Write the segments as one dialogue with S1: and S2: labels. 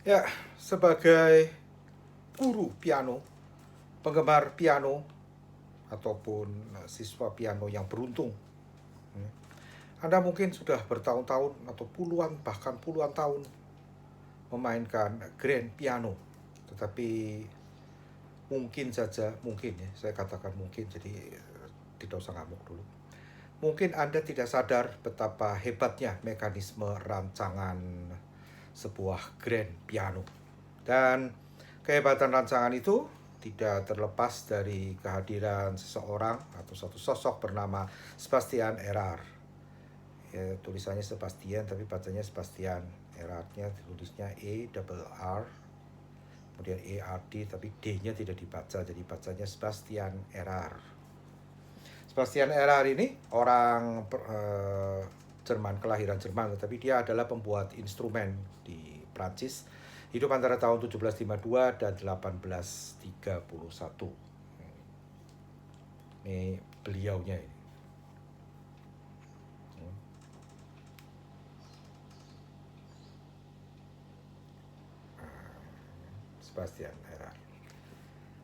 S1: Ya, sebagai guru piano, penggemar piano, ataupun siswa piano yang beruntung, Anda mungkin sudah bertahun-tahun atau puluhan bahkan puluhan tahun memainkan grand piano. Tetapi mungkin saja, mungkin ya, saya katakan mungkin, jadi tidak usah ngamuk dulu. Mungkin Anda tidak sadar betapa hebatnya mekanisme rancangan sebuah grand piano. Dan kehebatan rancangan itu tidak terlepas dari kehadiran seseorang atau satu sosok bernama Sebastian Erard. Ya, tulisannya Sebastian tapi bacanya Sebastian. Erardnya tulisnya E double R, kemudian ERD tapi D-nya tidak dibaca, jadi bacanya Sebastian Erard. Sebastian Erard ini orang Jerman, kelahiran Jerman, tetapi dia adalah pembuat instrumen di Prancis. Hidup antara tahun 1752 dan 1831. Ini beliaunya ini. Sebastian Erard.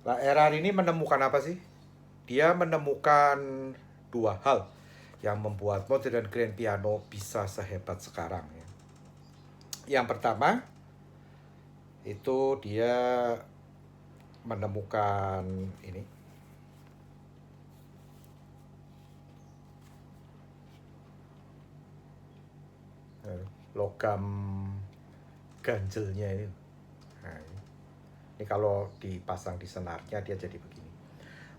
S1: Nah, Erard ini menemukan apa sih? Dia menemukan dua hal yang membuat modern grand piano bisa sehebat sekarang. Yang pertama, itu dia menemukan ini logam ganjelnya ini. Nah, ini kalau dipasang di senarnya dia jadi begini.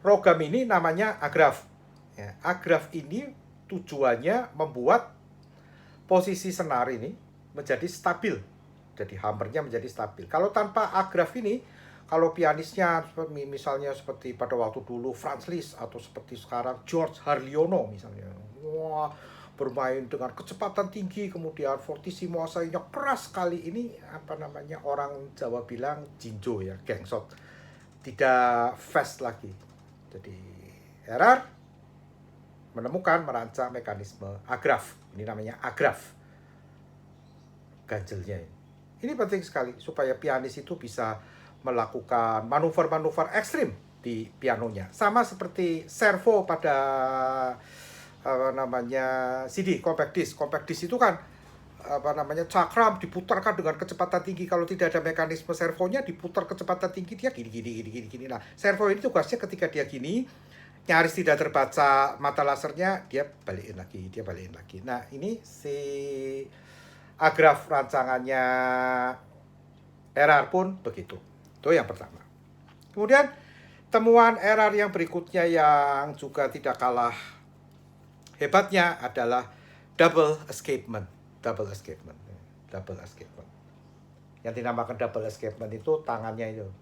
S1: Logam ini namanya agraf. Ya, agraf ini tujuannya membuat posisi senar ini menjadi stabil. Jadi hammernya menjadi stabil. Kalau tanpa agraf ini, kalau pianisnya misalnya seperti pada waktu dulu Franz Liszt atau seperti sekarang George Harliono misalnya, wah, bermain dengan kecepatan tinggi, kemudian fortissimo asainya keras sekali, ini apa namanya, orang Jawa bilang jinjo ya, gengsot, tidak fast lagi. Jadi Erard menemukan, merancang mekanisme agraf, ini namanya agraf ganjelnya ini. Ini penting sekali supaya pianis itu bisa melakukan manuver-manuver ekstrim di pianonya. Sama seperti servo pada apa namanya CD, compact disc. Compact disc itu kan apa namanya cakram diputarkan dengan kecepatan tinggi. Kalau tidak ada mekanisme servonya, diputar kecepatan tinggi, dia gini gini gini gini gini. Nah, servo ini tugasnya ketika dia gini nyaris tidak terbaca mata lasernya, dia balikin lagi. Nah, ini si agraf rancangannya Erard pun begitu. Itu yang pertama. Kemudian temuan Erard yang berikutnya yang juga tidak kalah hebatnya adalah double escapement. Double escapement. Double escapement. Yang dinamakan double escapement itu tangannya itu.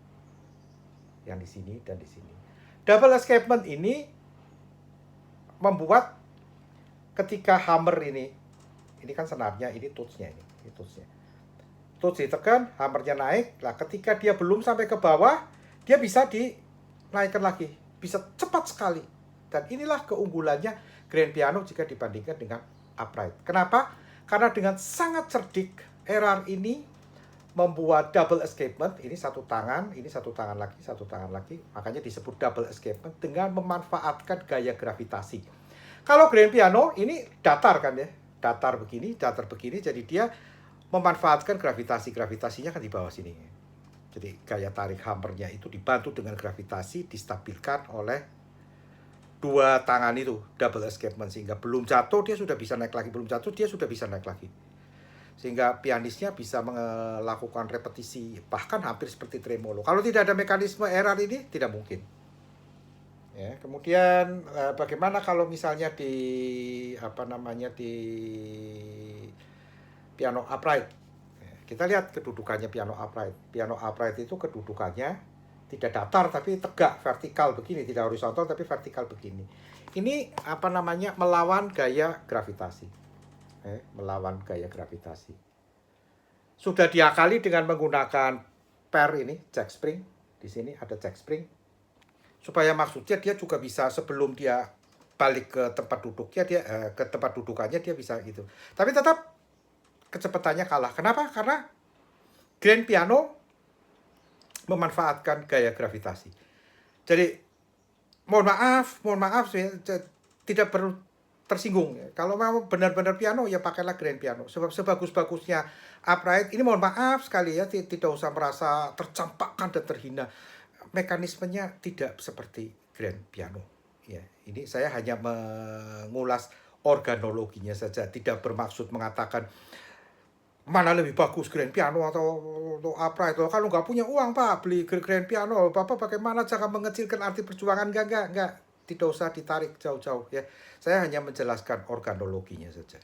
S1: Yang di sini dan di sini. Double escapement ini membuat ketika hammer ini kan senarnya, ini tutsnya ini tutsnya. Tuts ditekan, hammernya naik. Lah ketika dia belum sampai ke bawah, dia bisa dinaikkan lagi, bisa cepat sekali. Dan inilah keunggulannya grand piano jika dibandingkan dengan upright. Kenapa? Karena dengan sangat cerdik, Erard ini membuat double escapement, ini satu tangan lagi, satu tangan lagi, makanya disebut double escapement dengan memanfaatkan gaya gravitasi. Kalau grand piano ini datar kan ya, datar begini, jadi dia memanfaatkan gravitasinya kan di bawah sini. Jadi gaya tarik hammernya itu dibantu dengan gravitasi, distabilkan oleh dua tangan itu, double escapement, sehingga belum jatuh dia sudah bisa naik lagi, belum jatuh dia sudah bisa naik lagi. Sehingga pianisnya bisa melakukan repetisi bahkan hampir seperti tremolo. Kalau tidak ada mekanisme Erard ini tidak mungkin. Ya, kemudian bagaimana kalau misalnya di apa namanya di piano upright? Kita lihat kedudukannya piano upright. Piano upright itu kedudukannya tidak datar tapi tegak, vertikal begini, tidak horizontal tapi vertikal begini. Ini apa namanya, melawan gaya gravitasi. Melawan gaya gravitasi. Sudah diakali dengan menggunakan per ini, jack spring. Di sini ada jack spring. Supaya maksudnya dia juga bisa sebelum dia balik ke tempat duduknya, dia ke tempat dudukannya dia bisa gitu. Tapi tetap kecepatannya kalah. Kenapa? Karena Grand piano memanfaatkan gaya gravitasi. Jadi mohon maaf ya, tidak perlu tersinggung ya. Kalau memang benar-benar piano ya pakailah grand piano. Sebab sebagus-bagusnya upright ini, mohon maaf sekali ya, tidak usah merasa tercampakkan dan terhina. Mekanismenya tidak seperti grand piano. Ya, ini saya hanya mengulas organologinya saja, tidak bermaksud mengatakan mana lebih bagus grand piano atau upright. Kalau nggak punya uang Pak, beli grand piano, Bapak bagaimana cara mengecilkan arti perjuangan? Enggak. Tidak usah ditarik jauh-jauh ya. Saya hanya menjelaskan organologinya saja.